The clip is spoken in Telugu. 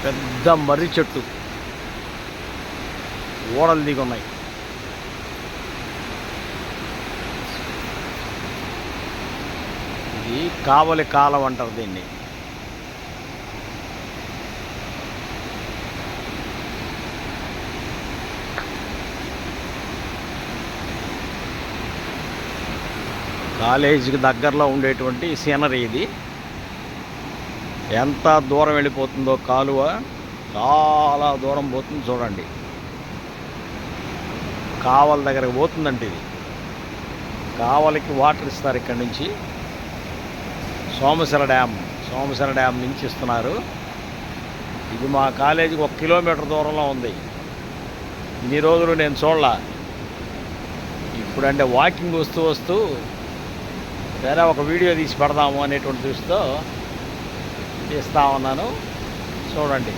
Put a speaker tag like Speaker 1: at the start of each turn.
Speaker 1: పెద్ద మర్రి చెట్టు, ఓడలు దిగి ఉన్నాయి. ఇది కావలి కాలం అంటారు దీన్ని. కాలేజీకి దగ్గరలో ఉండేటువంటి సీనరీ ఇది. ఎంత దూరం వెళ్ళిపోతుందో కాలువ, చాలా దూరం పోతుంది చూడండి. కావలి దగ్గరకు పోతుందంటే ఇది. కావలికి వాటర్ ఇస్తారు ఇక్కడి నుంచి. సోమశిల డ్యామ్ నుంచి ఇస్తున్నారు. ఇది మా కాలేజీకి 1 కిలోమీటర్ దూరంలో ఉంది. ఇన్ని రోజులు నేను చూడలా. ఇప్పుడంటే వాకింగ్ వస్తూ సరే ఒక వీడియో తీసి పెడదాము అనేటువంటి దృష్టితో తీస్తా ఉన్నాను. చూడండి.